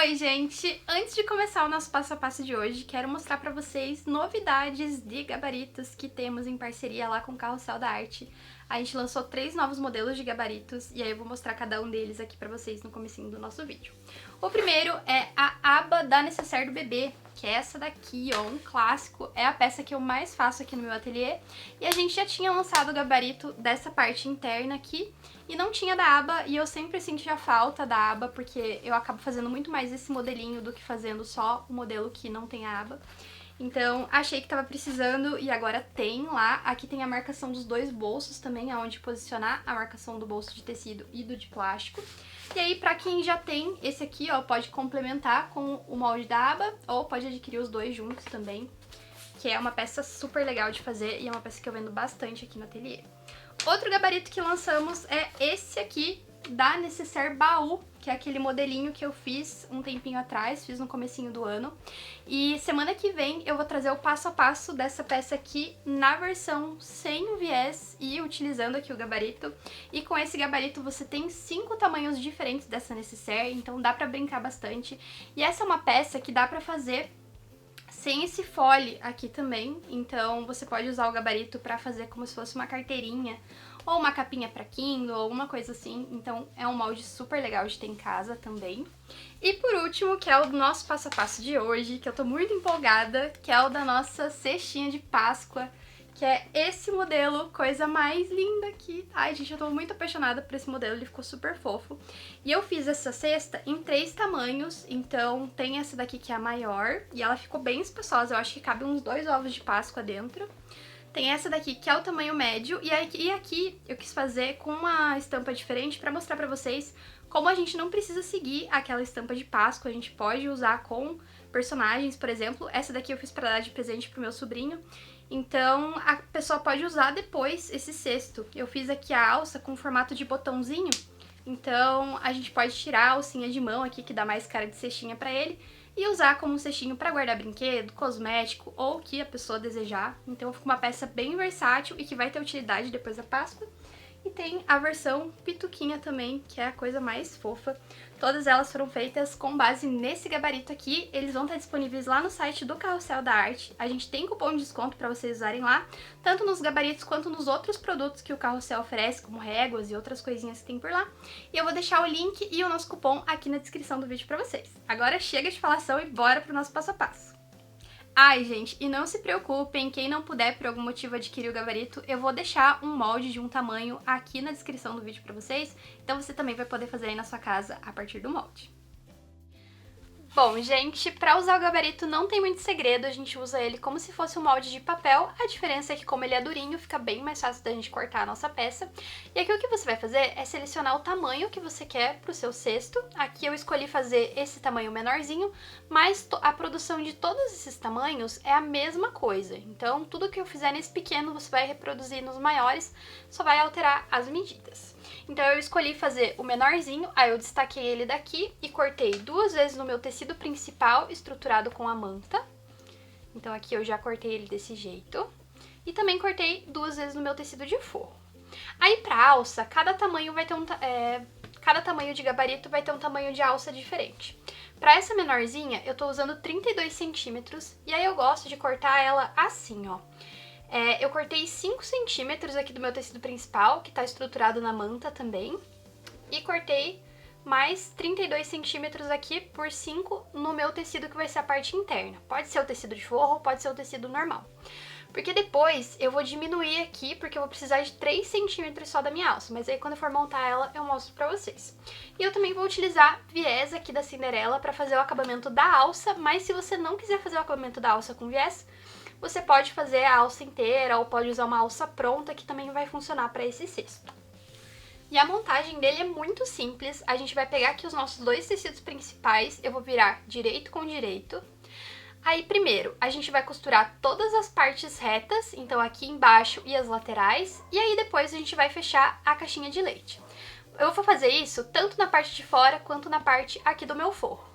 Oi, gente! Antes de começar o nosso passo a passo de hoje, quero mostrar pra vocês novidades de gabaritos que temos em parceria lá com o Carrossel da Arte. A gente lançou 3 novos modelos de gabaritos e aí eu vou mostrar cada um deles aqui pra vocês no comecinho do nosso vídeo. O primeiro é a aba da Necessaire do bebê, que é essa daqui, ó, um clássico. É a peça que eu mais faço aqui no meu ateliê. E a gente já tinha lançado o gabarito dessa parte interna aqui e não tinha da aba, e eu sempre senti a falta da aba, porque eu acabo fazendo muito mais esse modelinho do que fazendo só o modelo que não tem a aba. Então, achei que tava precisando e agora tem lá. Aqui tem a marcação dos 2 bolsos também, aonde posicionar a marcação do bolso de tecido e do de plástico. E aí, pra quem já tem esse aqui, ó, pode complementar com o molde da aba ou pode adquirir os 2 juntos também, que é uma peça super legal de fazer e é uma peça que eu vendo bastante aqui no ateliê. Outro gabarito que lançamos é esse aqui, da Necessaire Baú, que é aquele modelinho que eu fiz um tempinho atrás, fiz no comecinho do ano. E semana que vem eu vou trazer o passo a passo dessa peça aqui na versão sem o viés e utilizando aqui o gabarito. E com esse gabarito você tem 5 tamanhos diferentes dessa Necessaire, então dá pra brincar bastante. E essa é uma peça que dá pra fazer sem esse fole aqui também, então você pode usar o gabarito pra fazer como se fosse uma carteirinha ou uma capinha pra Kindle, alguma coisa assim. Então é um molde super legal de ter em casa também. E por último, que é o nosso passo a passo de hoje, que eu tô muito empolgada, que é o da nossa cestinha de Páscoa, que é esse modelo, coisa mais linda aqui. Ai, gente, eu tô muito apaixonada por esse modelo, ele ficou super fofo. E eu fiz essa cesta em 3 tamanhos, então tem essa daqui que é a maior, e ela ficou bem espaçosa, eu acho que cabe uns 2 ovos de Páscoa dentro. Tem essa daqui que é o tamanho médio, e aqui eu quis fazer com uma estampa diferente pra mostrar pra vocês como a gente não precisa seguir aquela estampa de Páscoa, a gente pode usar com personagens, por exemplo. Essa daqui eu fiz pra dar de presente pro meu sobrinho. Então, a pessoa pode usar depois esse cesto. Eu fiz aqui a alça com formato de botãozinho, então a gente pode tirar a alcinha de mão aqui, que dá mais cara de cestinha pra ele, e usar como um cestinho pra guardar brinquedo, cosmético ou o que a pessoa desejar. Então fica uma peça bem versátil e que vai ter utilidade depois da Páscoa. E tem a versão pituquinha também, que é a coisa mais fofa. Todas elas foram feitas com base nesse gabarito aqui. Eles vão estar disponíveis lá no site do Carrossel da Arte. A gente tem cupom de desconto para vocês usarem lá, tanto nos gabaritos quanto nos outros produtos que o Carrossel oferece, como réguas e outras coisinhas que tem por lá. E eu vou deixar o link e o nosso cupom aqui na descrição do vídeo para vocês. Agora chega de falação e bora pro nosso passo a passo. Ai, gente, e não se preocupem, quem não puder por algum motivo adquirir o gabarito, eu vou deixar um molde de um tamanho aqui na descrição do vídeo pra vocês, então você também vai poder fazer aí na sua casa a partir do molde. Bom, gente, pra usar o gabarito não tem muito segredo, a gente usa ele como se fosse um molde de papel, a diferença é que como ele é durinho, fica bem mais fácil da gente cortar a nossa peça. E aqui o que você vai fazer é selecionar o tamanho que você quer pro seu cesto. Aqui eu escolhi fazer esse tamanho menorzinho, mas a produção de todos esses tamanhos é a mesma coisa. Então tudo que eu fizer nesse pequeno você vai reproduzir nos maiores, só vai alterar as medidas. Então eu escolhi fazer o menorzinho, aí eu destaquei ele daqui e cortei 2 vezes no meu tecido principal, estruturado com a manta. Então aqui eu já cortei ele desse jeito. E também cortei 2 vezes no meu tecido de forro. Aí pra alça, cada tamanho vai ter cada tamanho de gabarito vai ter um tamanho de alça diferente. Pra essa menorzinha, eu tô usando 32 centímetros, e aí eu gosto de cortar ela assim, ó. Eu cortei 5 centímetros aqui do meu tecido principal, que tá estruturado na manta também, e cortei mais 32 centímetros aqui por 5 no meu tecido, que vai ser a parte interna. Pode ser o tecido de forro, pode ser o tecido normal. Porque depois eu vou diminuir aqui, porque eu vou precisar de 3 centímetros só da minha alça, mas aí quando eu for montar ela eu mostro pra vocês. E eu também vou utilizar viés aqui da Cinderela pra fazer o acabamento da alça, mas se você não quiser fazer o acabamento da alça com viés, você pode fazer a alça inteira ou pode usar uma alça pronta, que também vai funcionar para esse cesto. E a montagem dele é muito simples. A gente vai pegar aqui os nossos 2 tecidos principais, eu vou virar direito com direito. Aí primeiro, a gente vai costurar todas as partes retas, então aqui embaixo e as laterais, e aí depois a gente vai fechar a caixinha de leite. Eu vou fazer isso tanto na parte de fora quanto na parte aqui do meu forro.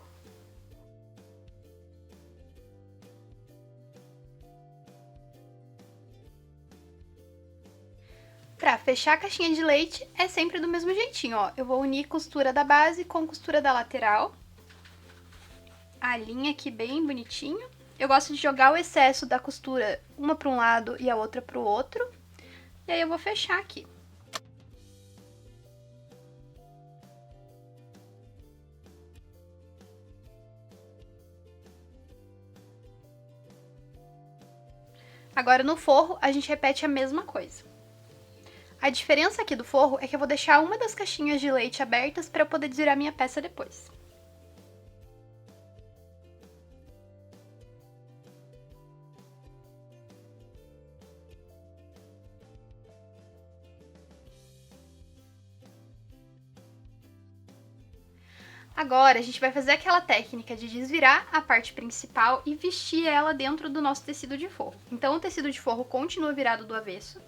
Pra fechar a caixinha de leite é sempre do mesmo jeitinho, ó. Eu vou unir costura da base com costura da lateral. a linha aqui bem bonitinho. Eu gosto de jogar o excesso da costura uma para um lado e a outra para o outro. E aí eu vou fechar aqui. Agora no forro a gente repete a mesma coisa. A diferença aqui do forro é que eu vou deixar uma das caixinhas de leite abertas para eu poder desvirar minha peça depois. Agora, a gente vai fazer aquela técnica de desvirar a parte principal e vestir ela dentro do nosso tecido de forro. Então, o tecido de forro continua virado do avesso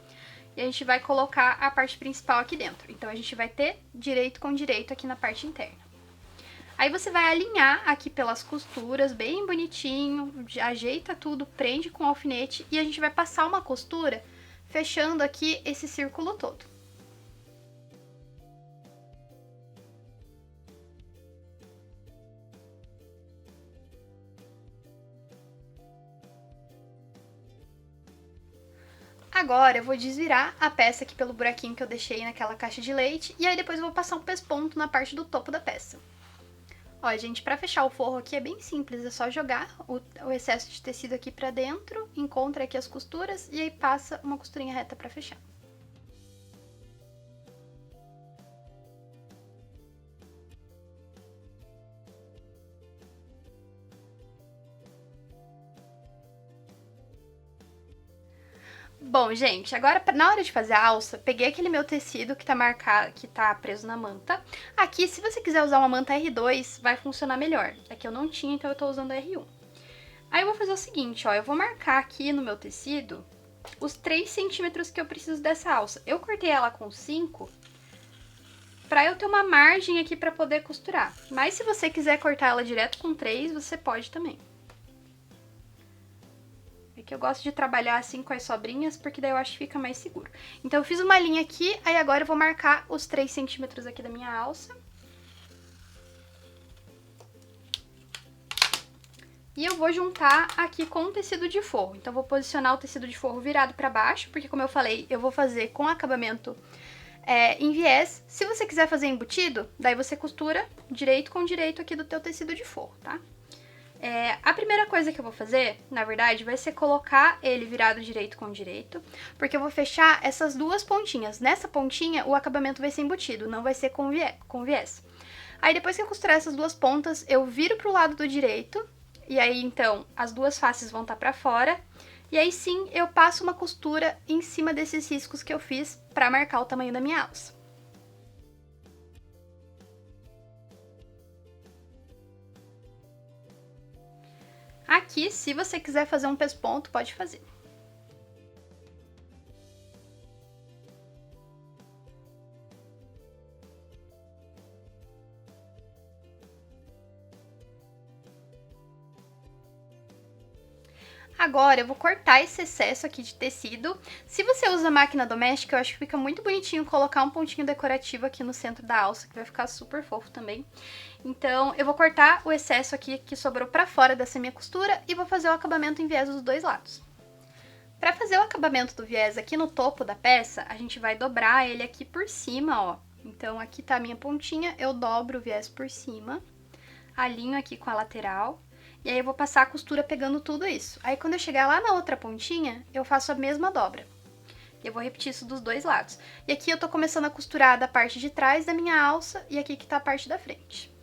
e a gente vai colocar a parte principal aqui dentro. Então, a gente vai ter direito com direito aqui na parte interna. Aí, você vai alinhar aqui pelas costuras, bem bonitinho, ajeita tudo, prende com alfinete e a gente vai passar uma costura fechando aqui esse círculo todo. Agora eu vou desvirar a peça aqui pelo buraquinho que eu deixei naquela caixa de leite e aí depois eu vou passar um pesponto na parte do topo da peça. Ó, gente, pra fechar o forro aqui é bem simples, é só jogar o excesso de tecido aqui pra dentro, encontra aqui as costuras e aí passa uma costurinha reta pra fechar. Bom, gente, agora na hora de fazer a alça, peguei aquele meu tecido que tá marcado, que tá preso na manta. Aqui, se você quiser usar uma manta R2, vai funcionar melhor. Aqui eu não tinha, então eu tô usando R1. Aí eu vou fazer o seguinte, ó, eu vou marcar aqui no meu tecido os 3 centímetros que eu preciso dessa alça. Eu cortei ela com 5 pra eu ter uma margem aqui pra poder costurar. Mas se você quiser cortar ela direto com 3, você pode também. É que eu gosto de trabalhar assim com as sobrinhas, porque daí eu acho que fica mais seguro. Então eu fiz uma linha aqui, aí agora eu vou marcar os 3 centímetros aqui da minha alça. E eu vou juntar aqui com o tecido de forro. Então eu vou posicionar o tecido de forro virado pra baixo, porque como eu falei, eu vou fazer com acabamento em viés. Se você quiser fazer embutido, daí você costura direito com direito aqui do teu tecido de forro, tá? A primeira coisa que eu vou fazer, na verdade, vai ser colocar ele virado direito com direito, porque eu vou fechar essas duas pontinhas. Nessa pontinha, o acabamento vai ser embutido, não vai ser com viés. Aí, depois que eu costurar essas duas pontas, eu viro pro lado do direito, e aí, então, as duas faces vão estar pra fora, e aí sim, eu passo uma costura em cima desses riscos que eu fiz pra marcar o tamanho da minha alça. Aqui, se você quiser fazer um pesponto, pode fazer. Agora eu vou cortar esse excesso aqui de tecido. Se você usa máquina doméstica, eu acho que fica muito bonitinho colocar um pontinho decorativo aqui no centro da alça, que vai ficar super fofo também. Então eu vou cortar o excesso aqui que sobrou pra fora dessa minha costura e vou fazer o acabamento em viés dos dois lados. Pra fazer o acabamento do viés aqui no topo da peça, a gente vai dobrar ele aqui por cima, ó. Então aqui tá a minha pontinha, eu dobro o viés por cima, alinho aqui com a lateral. E aí eu vou passar a costura pegando tudo isso. Aí quando eu chegar lá na outra pontinha, eu faço a mesma dobra. E eu vou repetir isso dos dois lados. E aqui eu tô começando a costurar da parte de trás da minha alça e aqui que tá a parte da frente.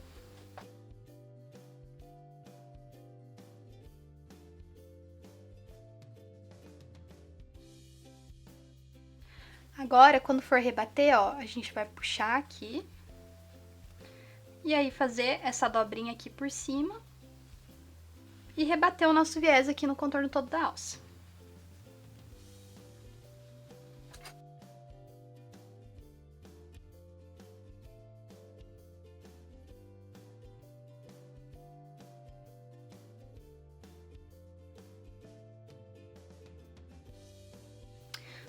Agora, quando for rebater, ó, a gente vai puxar aqui. E aí fazer essa dobrinha aqui por cima. E rebater o nosso viés aqui no contorno todo da alça.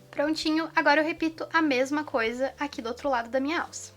Prontinho, agora eu repito a mesma coisa aqui do outro lado da minha alça.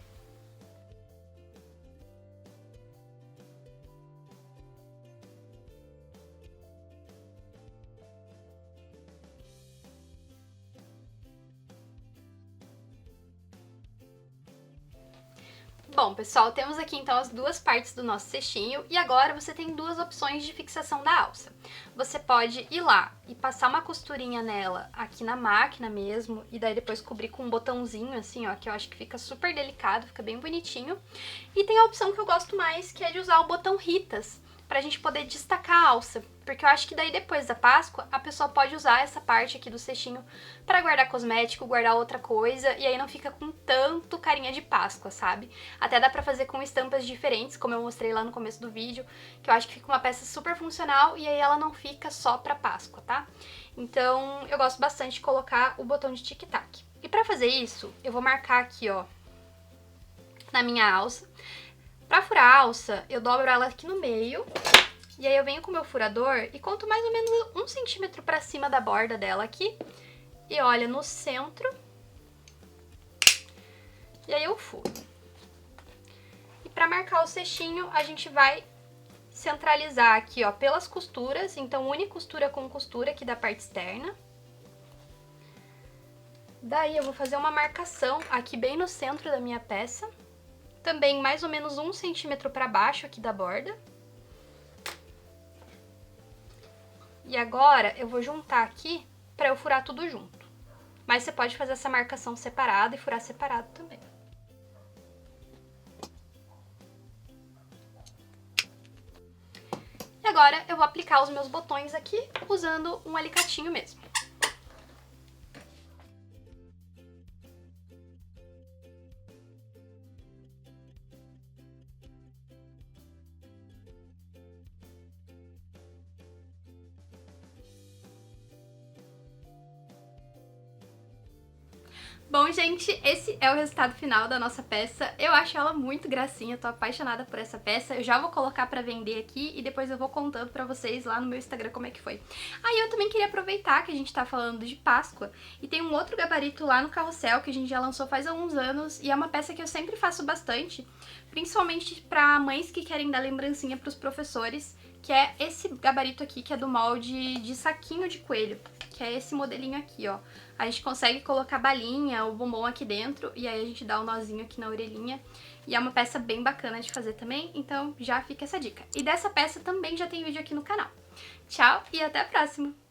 Bom, pessoal, temos aqui então as duas partes do nosso cestinho e agora você tem duas opções de fixação da alça. Você pode ir lá e passar uma costurinha nela aqui na máquina mesmo e daí depois cobrir com um botãozinho assim, ó, que eu acho que fica super delicado, fica bem bonitinho. E tem a opção que eu gosto mais, que é de usar o botão Ritas, pra gente poder destacar a alça, porque eu acho que daí depois da Páscoa a pessoa pode usar essa parte aqui do cestinho pra guardar cosmético, guardar outra coisa, e aí não fica com tanto carinha de Páscoa, sabe? Até dá pra fazer com estampas diferentes, como eu mostrei lá no começo do vídeo, que eu acho que fica uma peça super funcional e aí ela não fica só pra Páscoa, tá? Então eu gosto bastante de colocar o botão de tic-tac. E pra fazer isso, eu vou marcar aqui, ó, na minha alça. Pra furar a alça, eu dobro ela aqui no meio, e aí eu venho com o meu furador e conto mais ou menos 1 centímetro pra cima da borda dela aqui, e olha, no centro, e aí eu furo. E pra marcar o cestinho, a gente vai centralizar aqui, ó, pelas costuras, então une costura com costura aqui da parte externa. Daí eu vou fazer uma marcação aqui bem no centro da minha peça. Também mais ou menos 1 centímetro para baixo aqui da borda. E agora eu vou juntar aqui para eu furar tudo junto. Mas você pode fazer essa marcação separada e furar separado também. E agora eu vou aplicar os meus botões aqui usando um alicatinho mesmo. Bom, gente, esse é o resultado final da nossa peça. Eu acho ela muito gracinha, tô apaixonada por essa peça. Eu já vou colocar pra vender aqui e depois eu vou contando pra vocês lá no meu Instagram como é que foi. Aí eu também queria aproveitar que a gente tá falando de Páscoa e tem um outro gabarito lá no Carrossel que a gente já lançou faz alguns anos e é uma peça que eu sempre faço bastante, principalmente pra mães que querem dar lembrancinha pros professores, que é esse gabarito aqui, que é do molde de saquinho de coelho, que é esse modelinho aqui, ó. A gente consegue colocar balinha, o bombom aqui dentro, e aí a gente dá um nozinho aqui na orelhinha. E é uma peça bem bacana de fazer também, então já fica essa dica. E dessa peça também já tem vídeo aqui no canal. Tchau e até a próxima!